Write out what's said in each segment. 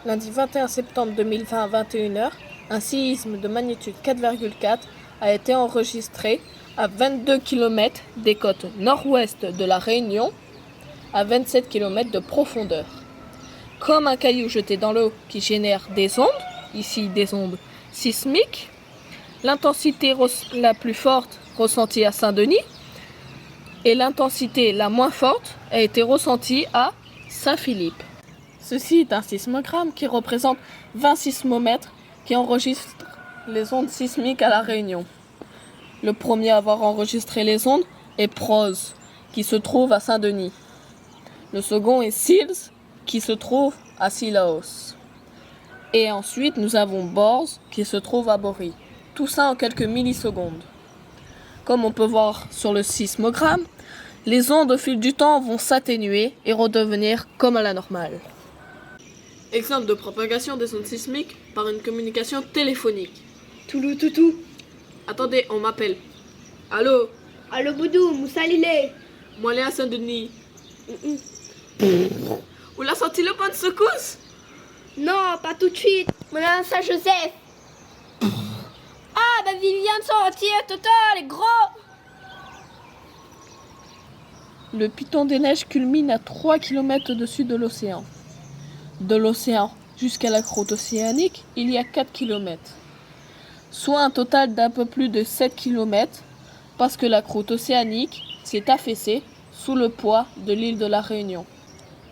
Lundi 21 septembre 2020 à 21h, un séisme de magnitude 4,4 a été enregistré à 22 km des côtes nord-ouest de la Réunion, à 27 km de profondeur. Comme un caillou jeté dans l'eau qui génère des ondes, ici des ondes sismiques, l'intensité la plus forte ressentie à Saint-Denis et l'intensité la moins forte a été ressentie à Saint-Philippe. Ceci est un sismogramme qui représente 20 sismomètres qui enregistrent les ondes sismiques à La Réunion. Le premier à avoir enregistré les ondes est Prose, qui se trouve à Saint-Denis. Le second est Sils, qui se trouve à Sillaos. Et ensuite, nous avons Borz, qui se trouve à Bory. Tout ça en quelques millisecondes. Comme on peut voir sur le sismogramme, les ondes au fil du temps vont s'atténuer et redevenir comme à la normale. Exemple de propagation des ondes sismiques par une communication téléphonique. Toulou toutou. Attendez, on m'appelle. Allô? Allô Boudou, Moussa Lilé. Moi, Léa Saint-Denis. Vous l'avez senti le point de secousse? Non, pas tout de suite. Mon nom c'est Joseph. Ah, bah Viviane sortir, Toto, les gros. Le piton des neiges culmine à 3 km au-dessus de l'océan. De l'océan jusqu'à la croûte océanique, il y a 4 km. Soit un total d'un peu plus de 7 km, parce que la croûte océanique s'est affaissée sous le poids de l'île de la Réunion.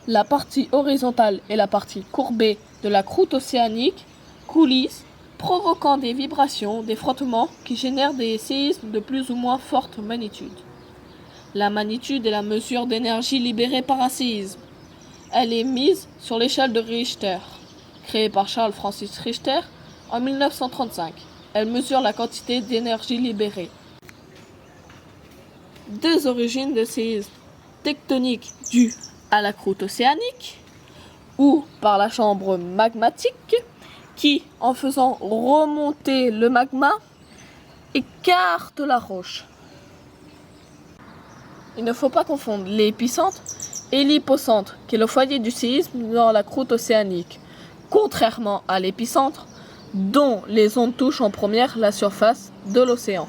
La partie horizontale et la partie courbée de la croûte océanique coulissent, provoquant des vibrations, des frottements qui génèrent des séismes de plus ou moins forte magnitude. La magnitude est la mesure d'énergie libérée par un séisme. Elle est mise sur l'échelle de Richter, créée par Charles Francis Richter en 1935. Elle mesure la quantité d'énergie libérée. Deux origines de séisme tectoniques dues à la croûte océanique ou par la chambre magmatique qui, en faisant remonter le magma, écarte la roche. Il ne faut pas confondre l'épicentre et l'hypocentre, qui est le foyer du séisme dans la croûte océanique, contrairement à l'épicentre, dont les ondes touchent en première la surface de l'océan.